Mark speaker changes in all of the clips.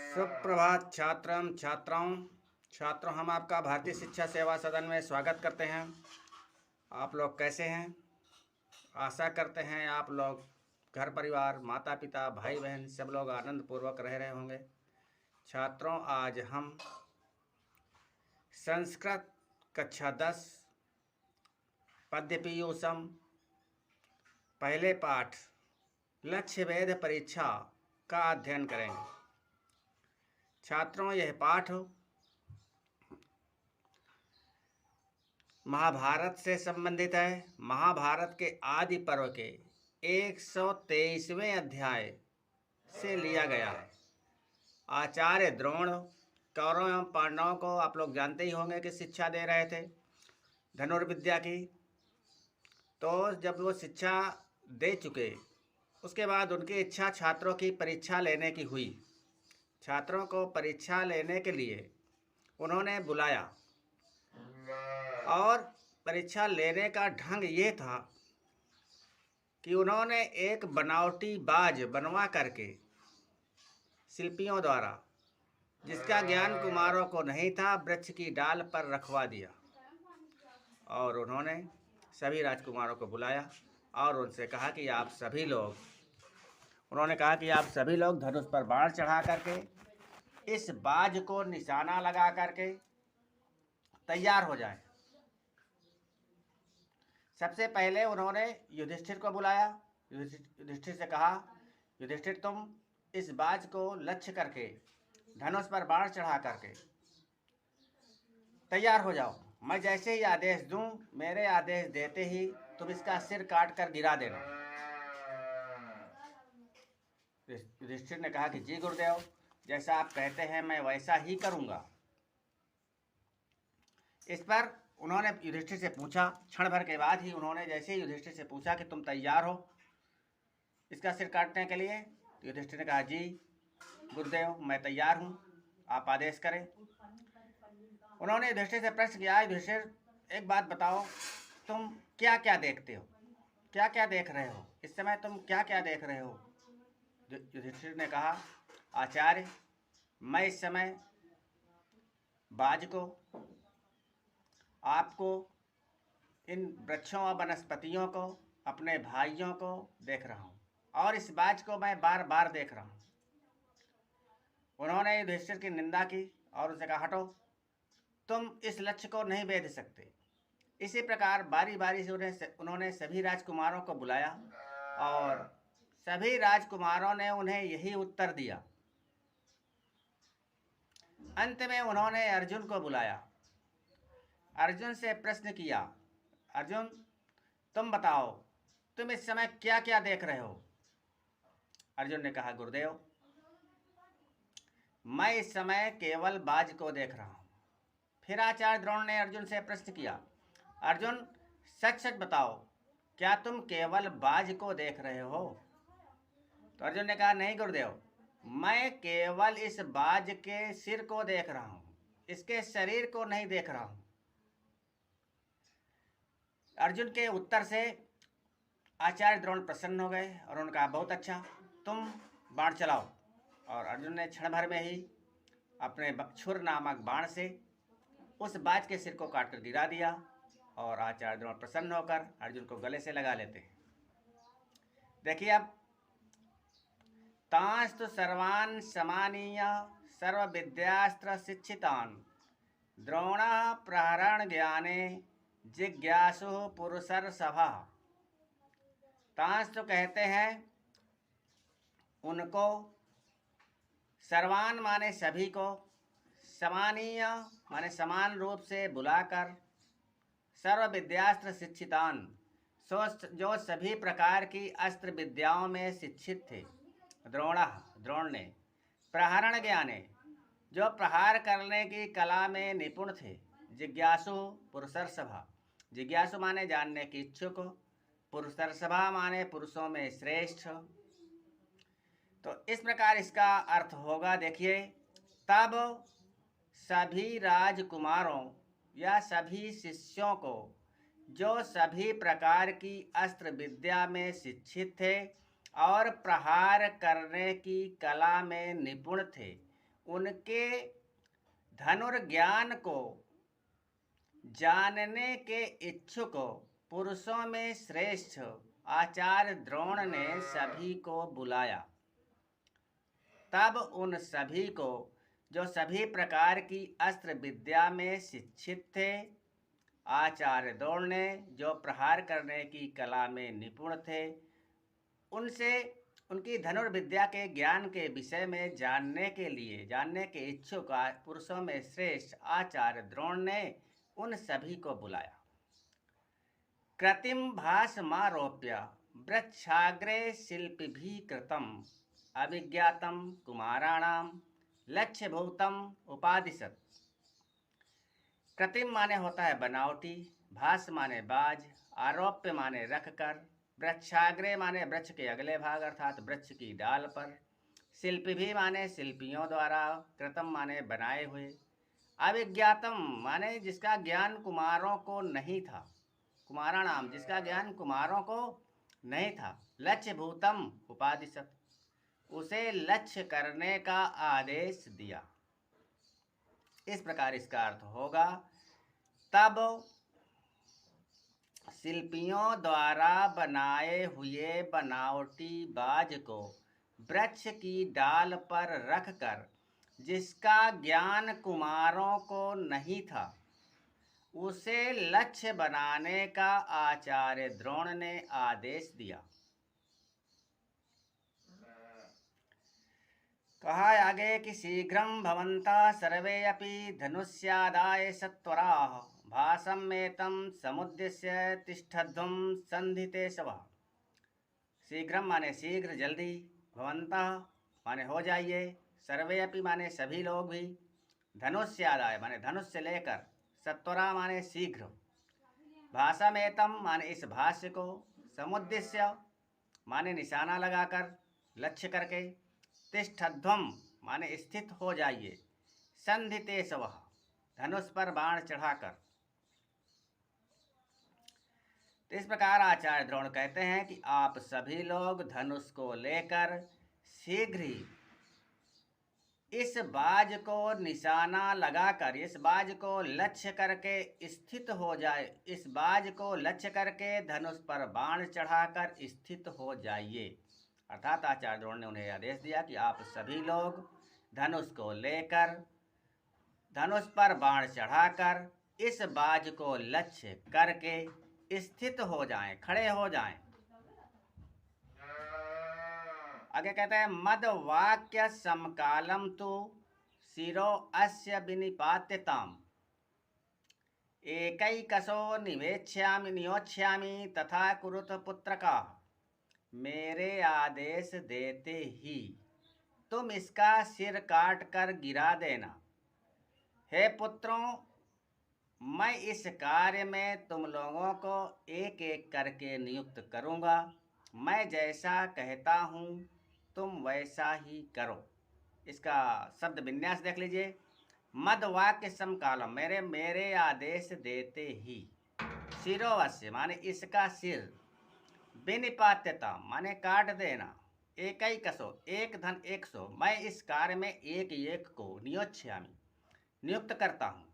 Speaker 1: सुप्रभात छात्राओं। हम आपका भारतीय शिक्षा सेवा सदन में स्वागत करते हैं। आप लोग कैसे हैं? आशा करते हैं आप लोग घर परिवार, माता पिता, भाई बहन सब लोग आनंद पूर्वक रह रहे होंगे। छात्रों, आज हम संस्कृत कक्षा 10 पद्य पीयूषम पहले पाठ लक्ष्य भेद परीक्षा का अध्ययन करेंगे। छात्रों, यह पाठ महाभारत से संबंधित है। महाभारत के आदि पर्व के 123वें अध्याय से लिया गया है। आचार्य द्रोण कौरव एवं पांडवों को आप लोग जानते ही होंगे कि शिक्षा दे रहे थे धनुर्विद्या की। तो जब वो शिक्षा दे चुके, उसके बाद उनकी इच्छा छात्रों की परीक्षा लेने की हुई। छात्रों को परीक्षा लेने के लिए उन्होंने बुलाया और परीक्षा लेने का ढंग ये था कि उन्होंने एक बनावटी बाज बनवा करके शिल्पियों द्वारा, जिसका ज्ञान कुमारों को नहीं था, वृक्ष की डाल पर रखवा दिया और उन्होंने सभी राजकुमारों को बुलाया और उनसे कहा कि आप सभी लोग धनुष पर बाण चढ़ा करके इस बाज को निशाना लगा करके तैयार हो जाएं। सबसे पहले उन्होंने युधिष्ठिर को बुलाया। युधिष्ठिर से कहा, युधिष्ठिर तुम इस बाज को लक्ष्य करके धनुष पर बाण चढ़ा करके तैयार हो जाओ। मैं जैसे ही आदेश दूं, मेरे आदेश देते ही तुम इसका सिर काट कर गिरा देना। युधिष्ठिर ने कहा कि जी गुरुदेव, जैसा आप कहते हैं मैं वैसा ही करूंगा। इस पर उन्होंने युधिष्ठिर से पूछा, क्षण भर के बाद ही उन्होंने जैसे ही युधिष्ठिर से पूछा कि तुम तैयार हो इसका सिर काटने के लिए, तो युधिष्ठिर ने कहा जी गुरुदेव मैं तैयार हूँ, आप आदेश करें। उन्होंने युधिष्ठिर से प्रश्न किया, युधिष्ठिर एक बात बताओ, तुम क्या क्या देखते हो, क्या क्या देख रहे हो, इस समय तुम क्या क्या देख रहे हो? युधिष्ठिर ने कहा, आचार्य मैं इस समय बाज को, आपको, इन वृक्षों और वनस्पतियों को, अपने भाइयों को देख रहा हूँ और इस बाज को मैं बार बार देख रहा हूँ। उन्होंने युधिष्ठिर की निंदा की और उनसे कहा, हटो, तुम इस लक्ष्य को नहीं भेद सकते। इसी प्रकार बारी बारी से उन्होंने सभी राजकुमारों को बुलाया और सभी राजकुमारों ने उन्हें यही उत्तर दिया। अंत में उन्होंने अर्जुन को बुलाया, अर्जुन से प्रश्न किया, अर्जुन तुम बताओ, तुम इस समय क्या क्या देख रहे हो? अर्जुन ने कहा, गुरुदेव मैं इस समय केवल बाज को देख रहा हूं। फिर आचार्य द्रोण ने अर्जुन से प्रश्न किया, अर्जुन सच सच बताओ, क्या तुम केवल बाज को देख रहे हो? तो अर्जुन ने कहा, नहीं गुरुदेव, मैं केवल इस बाज के सिर को देख रहा हूं, इसके शरीर को नहीं देख रहा हूं। अर्जुन के उत्तर से आचार्य द्रोण प्रसन्न हो गए और उन्होंने कहा, बहुत अच्छा, तुम बाण चलाओ। और अर्जुन ने क्षण भर में ही अपने छुर नामक बाण से उस बाज के सिर को काटकर गिरा दिया और आचार्य द्रोण प्रसन्न होकर अर्जुन को गले से लगा लेते हैं। देखिए, अब तांस्तु सर्वान् समानीय सर्व विद्यास्त्र शिक्षितान् द्रोण प्रहरण ज्ञाने जिज्ञासु पुरुषर सभा। तांस तो कहते हैं उनको, सर्वान माने सभी को, समानीय माने समान रूप से बुलाकर, सर्व विद्यास्त्र शिक्षितान जो सभी प्रकार की अस्त्र विद्याओं में शिक्षित थे, द्रोण ने, प्रहरण ज्ञाने जो प्रहार करने की कला में निपुण थे, जिज्ञासु पुरुषर सभा, जिज्ञासु माने जानने की इच्छुक, पुरुषर सभा माने पुरुषों में श्रेष्ठ। तो इस प्रकार इसका अर्थ होगा। देखिए, तब सभी राजकुमारों या सभी शिष्यों को जो सभी प्रकार की अस्त्र विद्या में शिक्षित थे और प्रहार करने की कला में निपुण थे, उनके धनुर्ज्ञान को जानने के इच्छुक पुरुषों में श्रेष्ठ आचार्य द्रोण ने सभी को बुलाया। तब उन सभी को, जो सभी प्रकार की अस्त्र विद्या में शिक्षित थे, आचार्य द्रोण ने, जो प्रहार करने की कला में निपुण थे, उनसे उनकी धनुर्विद्या के ज्ञान के विषय में जानने के इच्छुक पुरुषों में श्रेष्ठ आचार्य द्रोण ने उन सभी को बुलाया। कृतिम भासमारोप्य वृक्षाग्रे शिल्पिभिः कृतम अभिज्ञातम कुमाराणाम लक्ष्यभूतम उपादिशत। कृत्रिम माने होता है बनावटी, भास माने बाज, आरोप्य माने रखकर, वृक्षाग्रे माने वृक्ष के अगले भाग अर्थात वृक्ष की डाल पर, शिल्पी भी माने शिल्पियों द्वारा, कृतम माने बनाए हुए, अविज्ञातम माने जिसका ज्ञान कुमारों को नहीं था, कुमाराणाम जिसका ज्ञान कुमारों को नहीं था, लक्ष्य भूतम उपादिशत उसे लक्ष्य करने का आदेश दिया। इस प्रकार इसका अर्थ होगा, तब शिल्पियों द्वारा बनाए हुए बनावटी बाज को वृक्ष की डाल पर रखकर जिसका ज्ञान कुमारों को नहीं था, उसे लक्ष्य बनाने का आचार्य द्रोण ने आदेश दिया। कहा आगे कि शीघ्रं भवन्तः सर्वे अपि धनुष्यादाय सत्वराः भासमेतं समुद्देश्य तिष्ठध्वं संधितेशवः। शीघ्रम माने शीघ्र, जल्दी, भवन्तः माने हो जाइए, सर्वे अपि माने सभी लोग भी, धनुष्यादाय माने धनुष से लेकर, सत्वरा माने शीघ्र, भासमेतं माने इस भाष्य को, समुद्देश्य माने निशाना लगाकर, लक्ष्य करके, तिष्ठध्वम माने स्थित हो जाइए, संधितेशवः धनुष पर बाण चढ़ाकर। तो इस प्रकार आचार्य द्रोण कहते हैं कि आप सभी लोग धनुष को लेकर शीघ्र ही इस बाज को निशाना लगाकर, इस बाज को लक्ष्य करके स्थित हो जाए, इस बाज को लक्ष्य करके धनुष पर बाण चढ़ाकर स्थित हो जाइए। अर्थात आचार्य द्रोण ने उन्हें आदेश दिया कि आप सभी लोग धनुष को लेकर धनुष पर बाण चढ़ाकर इस बाज को लक्ष्य करके स्थित हो जाएं, खड़े हो जाएं। आगे कहते हैं, मद वाक्य समकालम तु शिरो अस्य विनिपात्यताम एकैकशो नियोक्ष्यामि तथा कुरुत पुत्रका। मेरे आदेश देते ही तुम इसका सिर काट कर गिरा देना। हे पुत्रों, मैं इस कार्य में तुम लोगों को एक एक करके नियुक्त करूँगा। मैं जैसा कहता हूँ तुम वैसा ही करो। इसका शब्द विन्यास देख लीजिए। मद वाक्य समकालम, मेरे आदेश देते ही, शिरोवश्य माने इसका सिर, विनिपात्यता माने काट देना, एकैकशो एक धन 100, मैं इस कार्य में एक एक को नियोक्ष्यामि नियुक्त करता हूँ,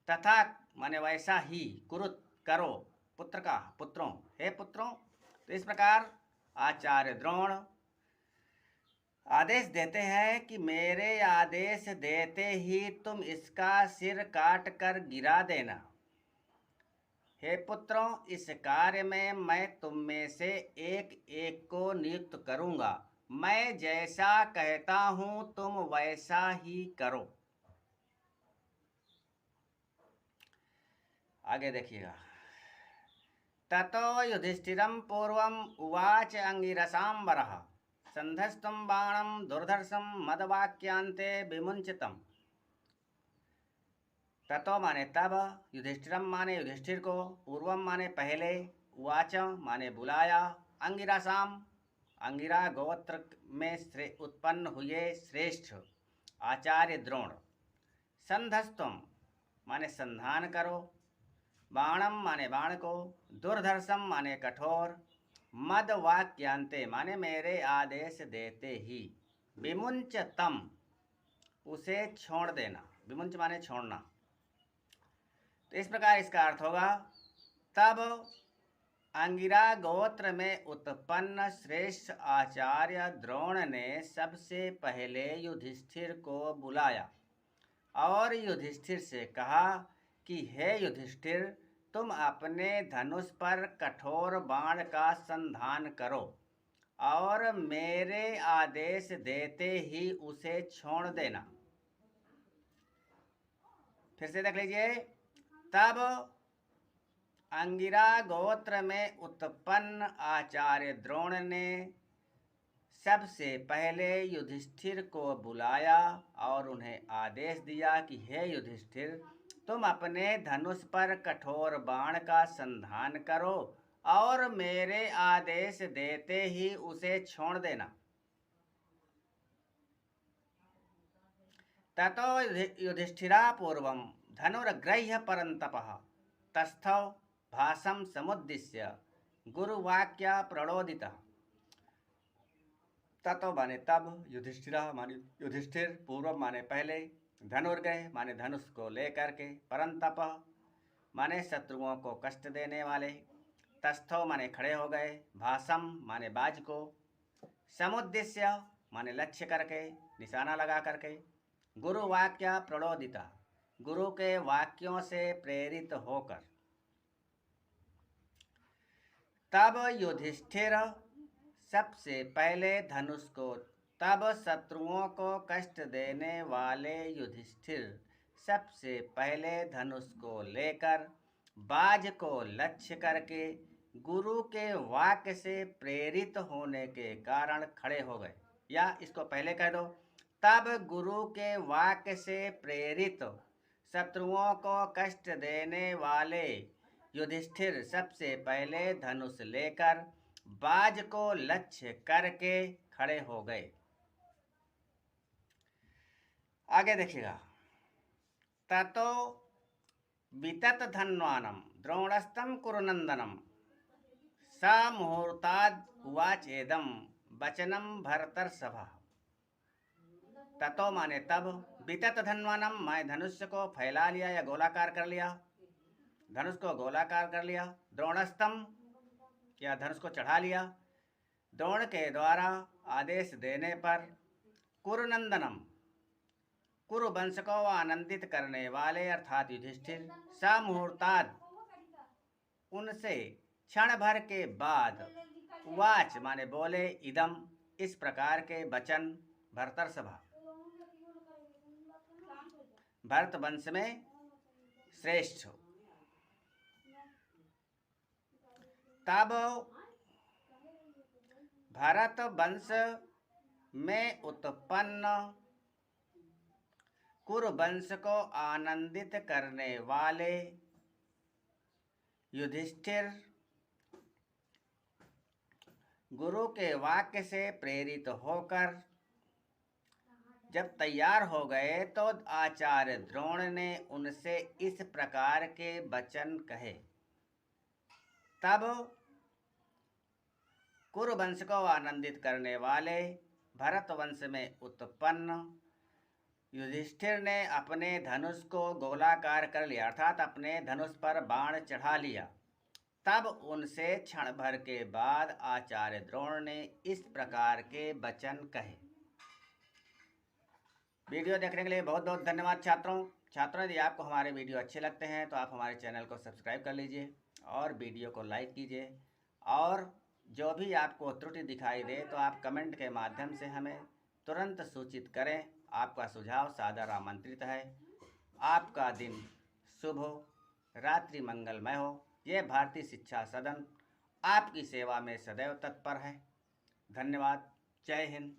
Speaker 1: तथा माने वैसा ही, कुरुत करो, पुत्र का पुत्रों, हे पुत्रों। तो इस प्रकार आचार्य द्रोण आदेश देते हैं कि मेरे आदेश देते ही तुम इसका सिर काट कर गिरा देना। हे पुत्रों, इस कार्य में मैं तुम में से एक एक को नियुक्त करूंगा। मैं जैसा कहता हूं तुम वैसा ही करो। आगे देखिएगा। ततो युधिष्ठिरं पूर्वम उवाच अंगिरसांबरः संधस्तम बाणम दुर्धर्षम मदवाक्यांते विमुंचितम। ततो माने तब, युधिष्ठिरम माने युधिष्ठिर को, पूर्वम माने पहले, उवाच माने बुलाया, अंगिरासाम अंगिरा गोत्र में उत्पन्न हुए श्रेष्ठ आचार्य द्रोण, संधस्तम माने संधान करो, बाणम माने बाण को, दुर्धर्षम माने कठोर, मद वाक्यांते माने मेरे आदेश देते ही, विमुंचतम उसे छोड़ देना। विमुंच माने छोड़ना। तो इस प्रकार इसका अर्थ होगा, तब अंगिरा गोत्र में उत्पन्न श्रेष्ठ आचार्य द्रोण ने सबसे पहले युधिष्ठिर को बुलाया और युधिष्ठिर से कहा कि हे युधिष्ठिर, तुम अपने धनुष पर कठोर बाण का संधान करो और मेरे आदेश देते ही उसे छोड़ देना। फिर से देख लीजिए, तब अंगिरा गोत्र में उत्पन्न आचार्य द्रोण ने सबसे पहले युधिष्ठिर को बुलाया और उन्हें आदेश दिया कि हे युधिष्ठिर, तुम अपने धनुष पर कठोर बाण का संधान करो और मेरे आदेश देते ही उसे छोड़ देना। ततो युधिष्ठिरा पूर्वं धनुर्गृह्य परन्तपः तस्थौ भासं समुद्दिश्य गुरुवाक्य प्रणोदितः। ततो माने तब, युधिष्ठिरा माने युधिष्ठिर, पूर्व माने पहले, धनुर्गृह माने धनुष को लेकर के, परंतप माने शत्रुओं को कष्ट देने वाले, तस्थो माने खड़े हो गए, भासम माने बाज को, समुद्दिश्य माने लक्ष्य करके, निशाना लगा करके, गुरु वाक्य प्रणोदिता, गुरु के वाक्यों से प्रेरित होकर। तब युधिष्ठिर सबसे पहले धनुष को, तब शत्रुओं को कष्ट देने वाले युधिष्ठिर सबसे पहले धनुष को लेकर बाज को लक्ष्य करके गुरु के वाक्य से प्रेरित होने के कारण खड़े हो गए। या इसको पहले कह दो, तब गुरु के वाक्य से प्रेरित शत्रुओं को कष्ट देने वाले युधिष्ठिर सबसे पहले धनुष लेकर बाज को लक्ष्य करके खड़े हो गए। आगे देखिएगा, ततो वितत धन्वानम द्रोणस्तम कुरुनंदनम स मुहूर्ताद उवाचेदम वचनम भरतर्षभा। ततो माने तब, वितत धन्वानम मैं धनुष्य को फैला लिया या गोलाकार कर लिया, धनुष को गोलाकार कर लिया, द्रोणस्तम या धनुष को चढ़ा लिया, द्रोण के द्वारा आदेश देने पर, कुरुनंदनम कुरु वंश को आनंदित करने वाले अर्थात युधिष्ठिर, समुहूर्ताद उनसे क्षण भर के बाद, उवाच माने बोले, इदम इस प्रकार के वचन, भरतर्षभा भरत वंश में श्रेष्ठ। तब भरत वंश में उत्पन्न कुरु वंश को आनंदित करने वाले युधिष्ठिर गुरु के वाक्य से प्रेरित होकर जब तैयार हो गए तो आचार्य द्रोण ने उनसे इस प्रकार के वचन कहे। तब कुरु वंश को आनंदित करने वाले भरत वंश में उत्पन्न युधिष्ठिर ने अपने धनुष को गोलाकार कर लिया, अर्थात अपने धनुष पर बाण चढ़ा लिया। तब उनसे क्षण भर के बाद आचार्य द्रोण ने इस प्रकार के वचन कहे। वीडियो देखने के लिए बहुत बहुत धन्यवाद छात्रों। यदि आपको हमारे वीडियो अच्छे लगते हैं तो आप हमारे चैनल को सब्सक्राइब कर लीजिए और वीडियो को लाइक कीजिए, और जो भी आपको त्रुटि दिखाई दे तो आप कमेंट के माध्यम से हमें तुरंत सूचित करें। आपका सुझाव सादर आमंत्रित है। आपका दिन शुभ हो, रात्रि मंगलमय हो। ये भारतीय शिक्षा सदन आपकी सेवा में सदैव तत्पर है। धन्यवाद। जय हिंद।